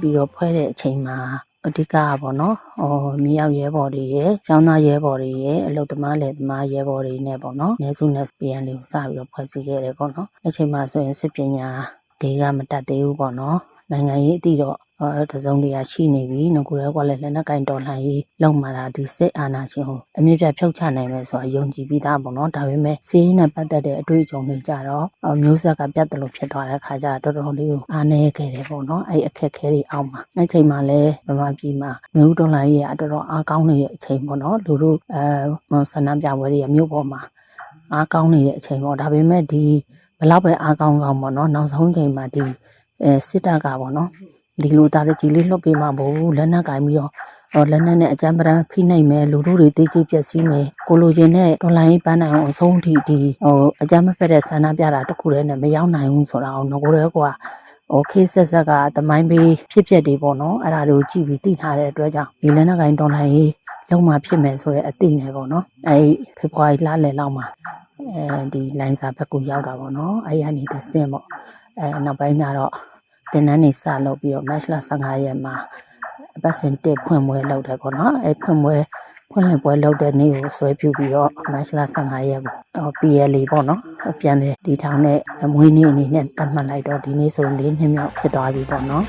ပြီးတော့ဖွဲ့တဲ့အချိန်မှာအဓိကပေါ့နော်မြေရောက်ရဲဘော်တွေရဲ့ကျောင်းသားရဲဘော်တွေရဲ့အလုတ်သမားလယ်သမားရဲဘော်တွေနဲ့ပေါ့နော်နေစုနဲ့ PN လေးကိုစပြီးတော့ဖွဲ့စည်းခဲ့တယ်ပေါ့နော်အချိန်မှာဆိုရင်စစ်ပညာတွေကမတတ်သေးဘူးပေါ့နော်နိုင်ငံရေးအသည့်တော့တစုံတရာရှိနေပြီငကိုရဲကလည်းလက်နက်ကင်တော်လှန်ရေးလုံမာတာဒီစစ်အာဏာရှင်ကိုအမြင့်ပြတ်ဖြုတ်ချနိုင်မယ်ဆိုတာယုံကြည်ပြီးသားပေါ့နော်ဒါပေမဲ့စီးရင်နဲ့ပတ်သက်တဲ့အတွေ့အကြုံတွေကြတော့မျိုးဆက်ကပြတ်တယ်လို့ဖြစ်သွားတဲ့အခါကျတော်တော်လေးကိုအားနည်းခဲ့တယ်ပေါ့နော်အဲ့အခက်ခဲတွေအောက်မှာအဲ့ချိန်မှာလည်းဗမာပြည်မှာမျိုးတော်လှန်ရေးကတော်တော်အားကောင်းနေတဲ့အချိန်ပေါ့နော်လူတို့ဆန္ဒပြပွဲတွေကမြို့ပေါ်မှာအားကောင်းနေတဲ့အချိန်ပေါ့ဒါပေမဲ့ဒီဘလောက်ပဲအားကောင်းကောင်းပေါ့နော်နောက်ဆုံးချိန်မှာဒီစစ်တပ်ကပေါ့နော်ဒီလိုသားကြီးလေးလှုပ်ပေးမှာမဟုတ်ဘူးလက်နက်ကင်ပြီးတော့လက်နက်နဲ့အကြမ်းပတမ်းဖိနှိပ်မယ်လူတို့တွေတေးကြီးပျက်စီးမယ်ကိုလိုချင်တဲ့ဒေါ်လာရေးပန်းနိုင်အောင်အဆုံးထိဒီအကြမ်းမဖက်တဲ့ဆန္ဒပြတာတခုတည်းနဲ့မရောက်နိုင်ဘူးဆိုတာအောင်ငကိုရဲကခေတ်ဆက်ဆက်ကသမိုင်းပေးဖြစ်ပျက်တွေပေါ့နော်အဲ့ဒါတွေကိုကြည့်ပြီးသိထားတဲ့အတွက်ကြောင့်ဒီလက်နက်ကင်ဒေါ်လာရေးလုံးဝဖြစ်မယ်ဆိုတဲ့အသိနဲ့ပေါ့နော်အဲ့ဖေဖော်ဝါရီလလယ်လောက်မှာဒီလိုင်းစာဘက်ကိုရောက်တာပေါ့နော်အဲ့ရနေတဆင့်ပေါ့နောက်ပိုင်းကျတော့တင်နန်းနေစလုပ်ပြီးတော့မတ်လ15ရက်မှာအပတ်စဉ်1ဖွင့်ပွဲလုပ်တယ်ပေါ့နော်အဲ့ဖွင့်လင်ပွဲလုပ်တဲ့နေ့ကိုဆွဲပြုပြီးတော့မတ်လ15ရက်ကိုPLA ပေါ့နော်ပြန်တယ်ဒီထောင်နဲ့မွေးနေ့အနေနဲ့တတ်မှတ်လိုက်တော့ဒီနေ့ဆို4နှစ်မြောက်ဖြစ်သွားပြီပေါ့နော်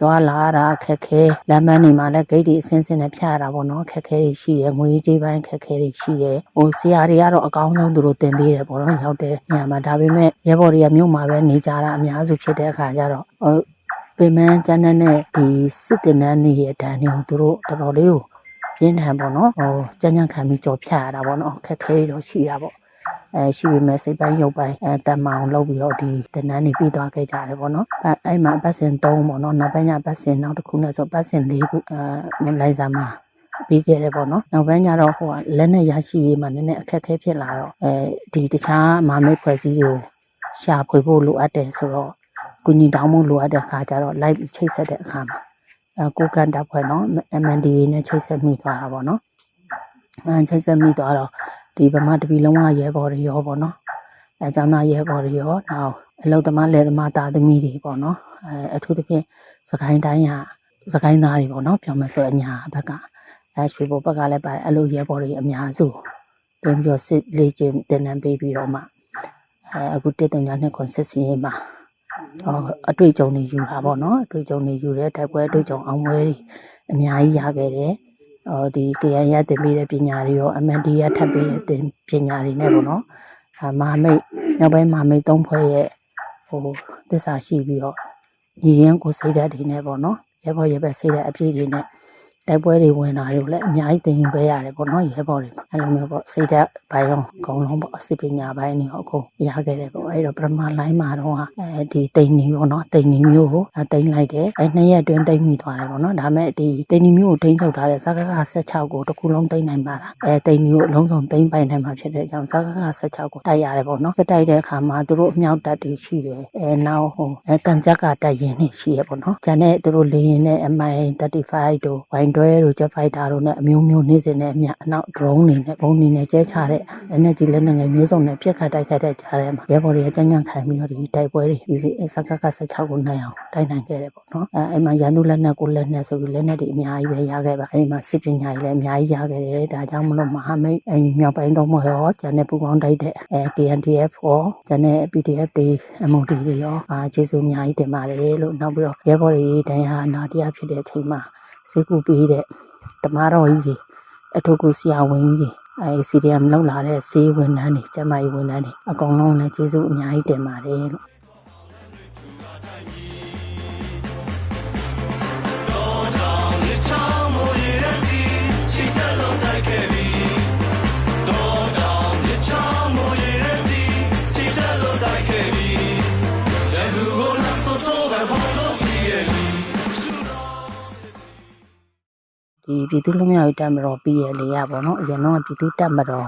သွားလာတာခက်ခဲလမ်းမနေမှာလည်းဂိတ်တွေအစင်းစင်းနဲ့ဖြတ်ရတာပေါ့နော်ခက်ခဲတွေရှိတယ်ငွေကြေးပိုင်းခက်ခဲတွေရှိတယ်ဆရာတွေကတော့အကောင်းဆုံးသူတို့တင်ပေးတယ်ပေါ့နော်ရောက်တဲ့နေရာမှာဒါပေမဲ့ရဲဘော်တွေကမြို့မှာပဲနေကြတာအများစုဖြစ်တဲ့အခါကျတော့ပင်မကျန်းတဲ့ဒီစစ်တင်တဲ့နေရာတန်းတွေကိုသူတို့တော်တော်လေးကိုပြင်းထန်ပေါ့နော်ကြမ်းကြမ်းခံပြီးကြော်ဖြတ်ရတာပေါ့နော်ခက်ခဲတွေတော့ရှိတာပေါ့ရှိပေမဲ့စိတ်ပိုင်းရုပ်ပိုင်းတန်မအောင်လုပ်ပြီးတော့ဒီတနန်းနေပြီးသွားခဲ့ကြတယ်ပေါ့နော်အဲ့မှာပတ်စဉ်3ပေါ့နော်နောက်ပိုင်းကျပတ်စဉ်နောက်တစ်ခုနဲ့ဆိုပတ်စဉ်4ခုလိုက်စားမှာပြီးခဲ့တယ်ပေါ့နော်နောက်ပိုင်းကျတော့လက်နဲ့ရရှိရေးမှာနည်းနည်းအခက်ခဲဖြစ်လာတော့ဒီတခြားမာမိတ်ဖွဲ့စည်းတွေကိုရှာဖွေဖို့လိုအပ်တယ်ဆိုတော့ကုညီတောင်းမှုလိုအပ်တဲ့အခါကျတော့ live ချိတ်ဆက်တဲ့အခါမှာကိုကန်တပ်ဖွဲ့နော် MNDA နဲ့ချိတ်ဆက်မိသွားတာပေါ့နော်ချိတ်ဆက်မိသွားတော့ဒီဗမာတပီလုံးဝရဲဘော်တွေရောပေါ့နော်ကျောင်းသားရဲဘော်တွေရောနောက်အလုတ်သမားလယ်သမားသားသမီးတွေပေါ့နော်အထူးသဖြင့်စကိုင်းတိုင်းကစကိုင်းသားတွေပေါ့နော်ပြောမယ်ဆိုအညာဘက်ကရွှေဘိုဘက်ကလည်းပါတယ်အလုတ်ရဲဘော်တွေအများစုတင်ပြီးစစ်လေ့ကျင့်တင်နန်းပေးပြီးတော့မှအခု139ခွန်စစ်စင်ရေးမှာအတွေ့အကြုံတွေယူတာပေါ့နော်အတွေ့အကြုံတွေယူတဲ့တိုက်ပွဲအတွေ့အကြုံအောင်ပွဲတွေအများကြီးရခဲ့တယ်ဒီ KN ရတင်ပေးတဲ့ပညာတွေရော MND ရထပ်ပေးတဲ့ပညာတွေနဲ့ပေါ့နော်မဟာမိတ်နောက်ပိုင်းမဟာမိတ်3ဖွဲ့ရဲ့သစ္စာရှိပြီးတော့ညီရင်းကိုစိတ်ဓာတ်တွေနဲ့ပေါ့နော်ရဲဘော်ရဲဘက်စိတ်ဓာတ်အပြည့်တွေနဲ့တိုက်ပွဲတွေဝင်တာတွေကိုလည်းအများကြီးသင်ယူခဲ့ရတယ်ပေါ့နော်ရဲဘော်တွေအဲ့လိုမျိုးပေါ့စိတ်ဓာတ်ဘိုင်းအောင်အကုန်လုံးပေါ့စစ်ပညာဘိုင်းတွေအကုန်ရခဲ့တယ်ပေါ့အဲ့တော့ပထမလိုင်းမှာတော့ဒီတိန်နီပေါ့နော်တိန်နီမျိုးကိုတိန်လိုက်တယ်အဲ့2ရက်အတွင်းတိန်မိသွားတယ်ပေါ့နော်ဒါမဲ့ဒီတိန်နီမျိုးကိုတိန်ထုတ်ထားတဲ့စကက16ကိုတစ်ခုလုံးတိန်နိုင်ပါလားတိန်နီကိုအလုံးစုံတိန်ပိုင်နိုင်မှာဖြစ်တဲ့အကြောင်းစကက16ကိုတိုက်ရတယ်ပေါ့နော်တိုက်တဲ့အခါမှာသူတို့အမြောက်တပ်တွေရှိတယ်နောက်ကန်ကြက်ကတိုက်ရင်နေရှိရပေါ့နော်ဂျန်နဲ့သူတို့လေရင်နဲ့ MI35 တို့ဝိုင်းတွဲတို့ Jet Fighter တို့နဲ့အမျိုးမျိုးနေစဉ်နဲ့အမြအနောက် drone တွေနဲ့ပုံတွေနဲ့ကျဲချတဲ့လက်ကြီးလက်ငယ်မျိုးစုံနဲ့ပြက်ခတ်တိုက်ခတ်တဲ့ကြားထဲမှာရဲဘော်တွေကကြမ်းကြမ်းခံပြီးတော့ဒီတိုက်ပွဲတွေဒီစကက16ကိုနိုင်အောင်တိုက်နိုင်ခဲ့တယ်ပေါ့နော်အဲ့မှာရန်သူလက်နက်ကိုလက်နက်ဆိုပြီးလက်နက်တွေအများကြီးပဲရခဲ့ပါအဲ့မှာစစ်ပညာကြီးလည်းအများကြီးရခဲ့တယ်ဒါကြောင့်မလို့မဟာမိတ်မြောက်ပိုင်းသုံးဖွဲ့ရောဂျန်နဲ့ပူပေါင်းတိုက်တဲ့KNDF ရောဂျန်နဲ့ PDF တွေ MOD တွေရောကျေးဇူးအများကြီးတင်ပါတယ်လို့နောက်ပြီးတော့ရဲဘော်တွေတန်ရာနာတရားဖြစ်တဲ့အချိန်မှာစိတ်ကူပေးတဲ့တမားတော်ကြီးတွေအထုပ်ကူဆရာဝန်ကြီးတွေCDM လောက်လာတဲ့ဆေးဝန်ထမ်းတွေကျန်းမာရေးဝန်ထမ်းတွေအကုန်လုံးလည်းကျေးဇူးအများကြီးတင်ပါတယ်လို့Don't ဒီပြည်သူ့လူမျိုးရေးတက်မတော်ပြည်ရလေရပေါ့နော်အရင်တော့ပြည်သူ့တက်မတော်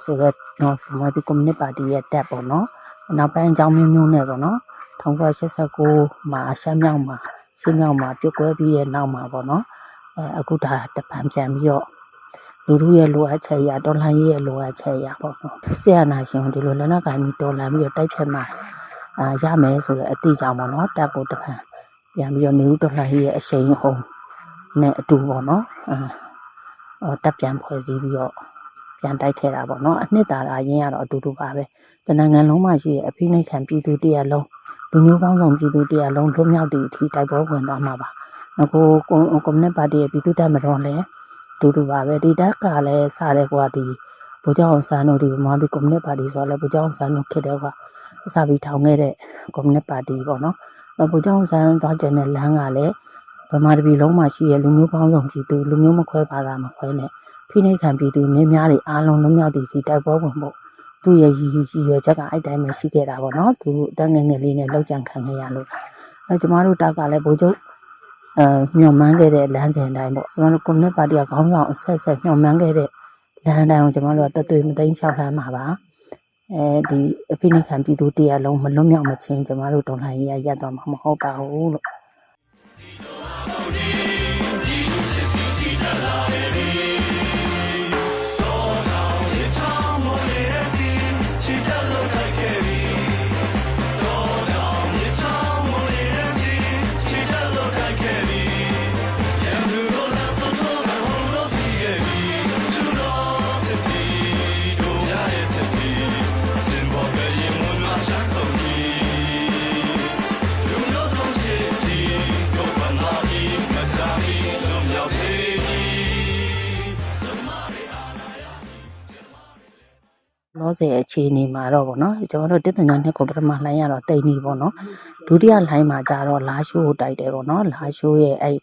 ဆိုတော့နော်မွေးပြီးကွန်မြူနတီပါတီရဲ့တက်ပေါ့နော်နောက်ပိုင်းအကြောင်းမျိုးနဲ့ပေါ့နော်1989မှာရှမ်းမြောက်မှာပြုတ်ကွဲပြီးရဲ့နောက်မှာပေါ့နော်အခုဒါတပံပြန်ပြီးတော့လူတို့ရဲ့လိုအပ်ချက်ရတော်လှန်ရေးရဲ့လိုအပ်ချက်ရပေါ့နော်ဆရာနာရှင်ဒီလိုလက်နက်ကိုင်ပြီးတော်လှန်ပြီးတော့တိုက်ဖြတ်မှာရမယ်ဆိုတဲ့အတိအကျပေါ့နော်တက်ကိုတပံပြန်ပြီးတော့နေဦးတော်လှန်ရေးရဲ့အရှိန်ဟုန်နဲ့အတူပေါ့နော်တက်ပြန်ဖွဲ့စည်းပြီးတော့ပြန်တိုက်ခဲ့တာပေါ့နော်အနှစ်သာရရင်းရတော့အတူတူပါပဲတနင်္ဂနွေလုံးမှာရှိတဲ့အဖိနှိတ်ခံပြည်သူတရားလုံးလူမျိုးပေါင်းစုံပြည်သူတရားလုံးလွတ်မြောက်သည့်အထိတိုက်ပွဲဝင်သွားမှာပါအခုကွန်မြူနတီပါတီရဲ့ပြည်သူ့တပ်မတော်လည်းအတူတူပါပဲဒီတက်ကလည်းစတဲ့ကွာဒီဗိုလ်ချုပ်အောင်ဆန်းတို့ဒီဗမာပြည်ကွန်မြူနတီပါတီဆိုတော့လည်းဗိုလ်ချုပ်အောင်ဆန်းတို့ခေတ္တကစပြီးထောင်ခဲ့တဲ့ကွန်မြူနတီပါတီပေါ့နော်ဗိုလ်ချုပ်အောင်ဆန်းသွားကျင်တဲ့လမ်းကလည်းဗမာပြည်လုံးမှာရှိတဲ့လူမျိုးပေါင်းစုံပြည်သူလူမျိုးမခွဲပါတာမခွဲနဲ့ဖိနှိပ်ခံပြည်သူနေများတွေအားလုံးလွတ်မြောက်သည့်အထိတိုက်ပွဲဝင်ဖို့သူ့ရဲ့ရည်ရွယ်ချက်ကအဲ့တိုင်းပဲရှိခဲ့တာပေါ့နော်သူအတန်းငယ်ငယ်လေးနဲ့လောက်ကြံခံခဲ့ရလို့ကျမတို့တက်ကလည်းဗိုလ်ချုပ်မျှော်မှန်းခဲ့တဲ့လမ်းစဉ်အတိုင်းပေါ့ကျမတို့ကွန်မြူနတီပါတီကခေါင်းဆောင်အဆက်မျှော်မှန်းခဲ့တဲ့လမ်းတိုင်းကိုကျမတို့ကတသွေးမသိမ်းလျှောက်လှမ်းမှာပါဒီအဖိနှိပ်ခံပြည်သူတရားလုံးမလွတ်မြောက်မချင်းကျမတို့တော်လှန်ရေးရရပ်သွားမှာမဟုတ်ပါဘူးလို့လောဆယ်အခြေအနေမှာတော့ဗောနော်ကျွန်တော်တို့တစ်တန်ညာနှစ်ကိုပထမလှိုင်းရတော့တိတ်နေဗောနော်ဒုတိယလှိုင်းမှာကျတော့လာရှိုးကိုတိုက်တယ်ဗောနော်လာရှိုးရဲ့အဲ့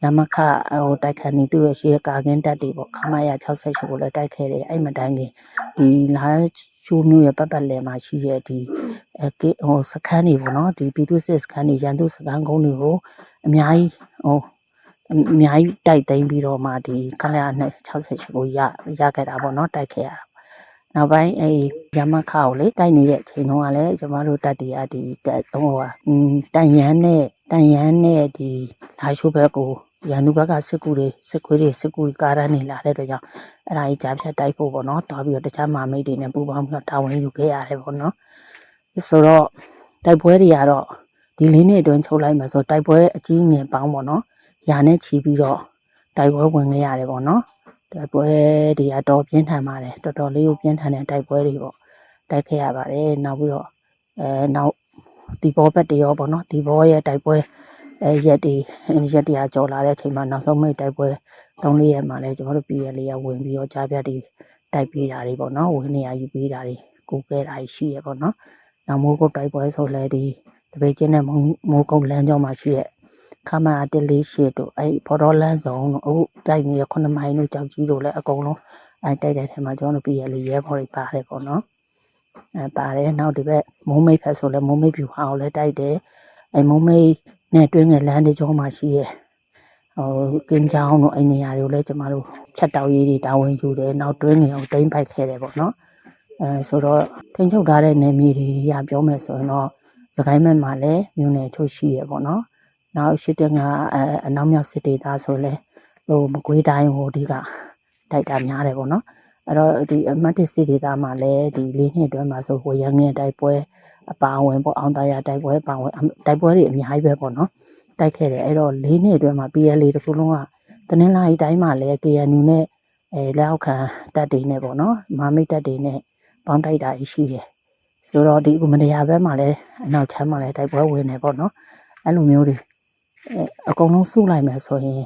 ရမခတိုက်ခတ်နေသူ့ရဲ့ရှေ့ကာကင်းတက်တွေဗောခမရ68ကိုလည်းတိုက်ခဲ့တယ်အဲ့မတိုင်ခင်ဒီလာရှိုးမျိုးရဲ့ပတ်ပတ်လည်မှာရှိရဲ့ဒီစခန်းတွေဗောနော်ဒီပြည်သူစစ်စခန်းတွေရန်သူစခန်းကုန်းတွေကိုအများကြီးတိုက်သိမ်းပြီးတော့မှဒီခမရ68ကိုရခဲ့တာဗောနော်တိုက်ခဲ့ရတာနောက်ပိုင်းရမခကိုလေတိုက်နေတဲ့အချိန်တုန်းကလည်းကျမတို့တက်တွေကဒီတန်ရန်နဲ့ဒီလာရှိုးဘက်ကိုရန်သူဘက်ကစစ်ကူကားတန်းနေလာတဲ့အတွက်ကြောင့်အဲ့ဒါကြီးကြားဖြတ်တိုက်ဖို့ပေါ့နော်တွားပြီးတော့တခြားမာမိတ်တွေနဲ့ပူးပေါင်းပြီးတော့တာဝန်ယူခဲ့ရတယ်ပေါ့နော်ဆိုတော့တိုက်ပွဲတွေကတော့ဒီ၄နှစ်အတွင်းချုပ်လိုက်မှာဆိုတိုက်ပွဲအကြီးငယ်ပေါင်းပေါ့နော်ရာနဲ့ချီပြီးတော့တိုက်ပွဲဝင်ခဲ့ရတယ်ပေါ့နော်တိုက်ပွဲတွေကတော့ပြင်းထန်ပါတယ်တော်တော်လေးကိုပြင်းထန်တဲ့တိုက်ပွဲတွေပေါ့တိုက်ခဲ့ရပါတယ်နောက်ပြီးတော့နောက်ဒီဘောဘက်တွေရောပေါ့နော်ဒီဘောရဲ့တိုက်ပွဲရက်တရားကြော်လာတဲ့အချိန်မှာနောက်ဆုံးမိတ်တိုက်ပွဲ3-4ရက်မှာလည်းကျွန်တော်တို့ပြည်ရလေးရဝင်ပြီးတော့ကြားပြတ်တွေတိုက်ပေးတာတွေပေါ့နော်ဝင်နေရယူပေးတာတွေကိုခဲ့တာရှိရပေါ့နော်နောက်မိုးကုတ်တိုက်ပွဲဆိုလဲဒီတပိတ်ချင်းနဲ့မိုးကုတ်လမ်းကြောင်းမှာရှိရဲ့ခမရ148တို့အဲ့ဖော်တော်လန်းဆောင်တို့အခုတိုက်နေတဲ့9မိုင်တို့ကြောက်ကြီးတို့လည်းအကုန်လုံးအဲ့တိုက်တဲ့ထဲမှာကျွန်တော်တို့ပြည်ရလေးရဲဘော်တွေပါတယ်ပေါ့နော်ပါတယ်နောက်ဒီဘက်မိုးမိတ်ဖက်ဆိုလဲမိုးမိတ်ဖြူဟာကိုလည်းတိုက်တယ်အဲ့မိုးမိတ်နဲ့တွင်းငယ်လမ်းတွေကျောမှာရှိရဲ့ကင်းချောင်းတို့အဲ့နေရာတွေကိုလည်းကျမတို့ဖြတ်တောက်ရေးတွေတာဝန်ယူတယ်နောက်တွင်းငယ်ကိုတိမ့်ပိုက်ခဲ့တယ်ပေါ့နော်ဆိုတော့ထိန်းချုပ်ထားတဲ့နယ်မြေတွေရပြောမယ်ဆိုရင်တော့စကိုင်းဘက်မှာလည်းမြို့နယ်ချို့ရှိရပေါ့နော်နောက်ရှိတဲ့ကအနောက်မြောက်စစ်ဒေသဆိုလဲမကွေးတိုင်းဟိုဒီကတိုက်တာများတယ်ပေါ့နော်အဲ့တော့ဒီအမှတ်1စစ်ဒေသမှာလည်းဒီ၄နှစ်အတွင်းမှာဆိုဝရငယ်တိုက်ပွဲအပါအဝင်ပေါ့အောင်တရားတိုက်ပွဲပါဝင်တိုက်ပွဲတွေအများကြီးပဲပေါ့နော်တိုက်ခဲ့တယ်အဲ့တော့၄နှစ်အတွင်းမှာ PLA တစ်ခုလုံးကတနင်္လာရီတိုင်းမှာလည်း KNU နဲ့လက်အောက်ခံတပ်တွေနဲ့ပေါ့နော်မာမိတ်တပ်တွေနဲ့ပေါင်းတိုက်တာရှိတယ်ဆိုတော့ဒီမတရားဘက်မှာလည်းအနောက်ချမ်းမှာလည်းတိုက်ပွဲဝင်နေပေါ့နော်အဲ့လိုမျိုးတွေအကုန်လုံးစုလိုက်မယ်ဆိုရင်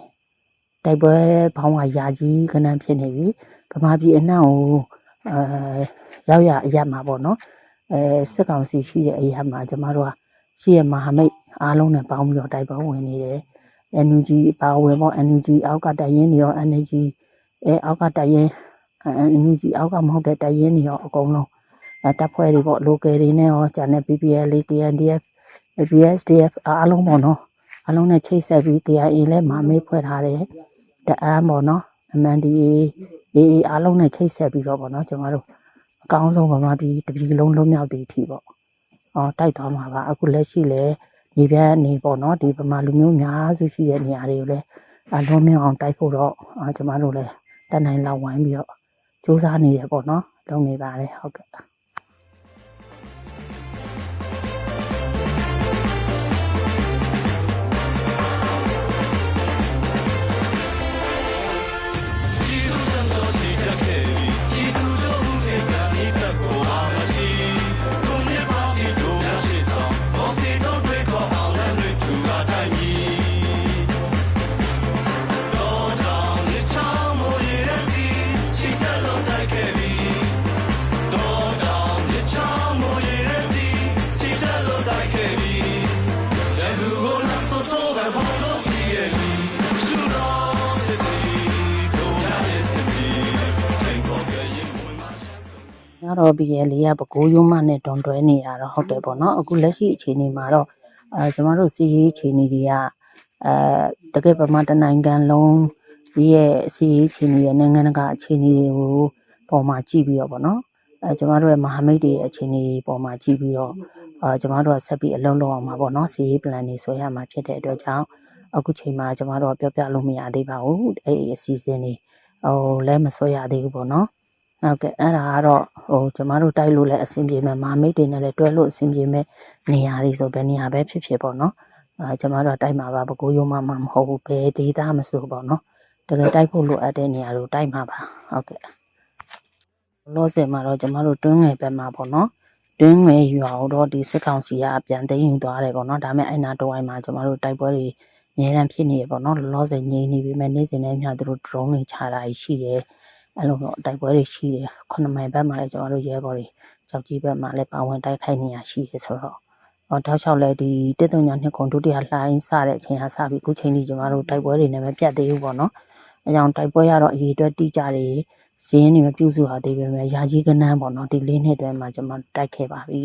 တိုက်ပွဲဘောင်းကယာကြီးကနန်းဖြစ်နေပြီဗမာပြည်အနှံ့ကိုရောက်ရအရမှာပေါ့နော်စစ်ကောင်စီရှိတဲ့အရာမှာကျမတို့ကရှိရမဟာမိတ်အားလုံးနဲ့ပေါင်းပြီးတော့တိုက်ပွဲဝင်နေတယ် NUG ပါဝင်ပေါ့ NUG အောက်ကတိုင်ရင်တွေရော NUG အောက်ကတိုင်ရင် NUG အောက်ကမဟုတ်တဲ့တိုင်ရင်တွေရောအကုန်လုံးတပ်ဖွဲ့တွေပေါ့ local တွေနဲ့ရောဂျာနဲ့ PPL KNDF PSDF အားလုံးပေါ့နော်အားလုံးနဲ့ချိတ်ဆက်ပြီး KIA လဲမမိတ်ဖွဲ့ထားတယ် တအမ်းပေါ့နော်အမှန်ဒီအေးအားလုံးနဲ့ချိတ်ဆက်ပြီးတော့ပေါ့နော်ကျမတို့အကောင်းဆုံးဗမာပြည်တပြည်လုံးလုံးမြောက်တဲ့အထိပေါ့တိုက်သွားမှာပါအခုလက်ရှိလဲနေပြနေပေါ့နော်ဒီဗမာလူမျိုးများစုရှိတဲ့နေရာတွေကိုလည်းအလုံးမြောက်အောင်တိုက်ဖို့တော့ကျမတို့လည်းတနိုင်လောက်ဝိုင်းပြီးတော့စူးစမ်းနေရပေါ့နော်လုပ်နေပါတယ်ဟုတ်ကဲ့တော့ BL ကပဲခူးရိုးမနဲ့တွန်တွဲနေရတော့ဟုတ်တယ်ပေါ့နော်အခုလက်ရှိအခြေအနေမှာတော့ကျမတို့စီရေးအခြေအနေတွေကတကယ်ဗမာတနိုင်ငံလုံးရဲ့စီရေးအခြေအနေရဲ့နိုင်ငံကအခြေအနေတွေကိုပေါ်မှာကြည့်ပြီးတော့ပေါ့နော်ကျမတို့ရဲ့မဟာမိတ်တွေရဲ့အခြေအနေပေါ်မှာကြည့်ပြီးတော့ကျမတို့ကဆက်ပြီးအလုံးလုံးအောင်မှာပေါ့နော်စီရေး plan တွေဆွဲရမှာဖြစ်တဲ့အတွက်ကြောင့်အခုချိန်မှာကျမတို့ပြောပြလို့မရသေးပါဘူးအဲ့ဒီအစီအစဉ်တွေလဲမဆွဲရသေးဘူးပေါ့နော်ဟုတ်ကဲ့အဲ့ဒါကတော့ကျမတို့တိုက်လို့လည်းအဆင်ပြေမယ်မဟာမိတ်တွေနဲ့လည်းတွဲလို့အဆင်ပြေမယ်နေရာတွေဆိုဘယ်နေရာပဲဖြစ်ဖြစ်ပေါ့နော်ကျမတို့တိုက်မှာပါပဲခူးရိုးမမဟုတ်ဘူးဘယ်ဒေသမဆိုပေါ့နော်တကယ်တိုက်ဖို့လိုအပ်တဲ့နေရာတို့တိုက်မှာပါဟုတ်ကဲ့လောဆယ်မှာတော့ကျမတို့တွင်းငယ်ဘက်မှာပေါ့နော်တွင်းငယ်ရွာတော့ဒီစစ်ကောင်စီကပြန်သိမ်းယူသွားတယ်ပေါ့နော်ဒါပေမဲ့အဲ့နာတော့အိမ်မှာကျမတို့တိုက်ပွဲတွေအများအားဖြစ်နေရပေါ့နော်လောဆယ်ငြိမ်နေပြီမဲ့နေ့စဉ်နဲ့မျှသူတို့ drone တွေချတာရှိတယ်အဲ့လိုတော့တိုက်ပွဲတွေရှိတယ်9မိုင်ဘက်မှာလည်းကျမတို့ရဲဘော်တွေကြောက်ကြီးဘက်မှာလည်းပါဝင်တိုက်ခိုက်နေရရှိတယ်ဆိုတော့တောက်လျှောက်လဲဒီ132ခုဒုတိယလှိုင်းစတဲ့အချိန်ဟာစပြီးခုချိန်ကြီးကျမတို့တိုက်ပွဲတွေနဲ့မပြတ်သေးဘူးပေါ့နော်အဲကြောင့်တိုက်ပွဲရတော့အရေးအတွက်တိကျတွေဈေးနေမပြုစုဟာသေးပေမဲ့ယာကြီးကနန်းပေါ့နော်ဒီ၄နှစ်အတွင်းမှာကျမတိုက်ခဲ့ပါပြီ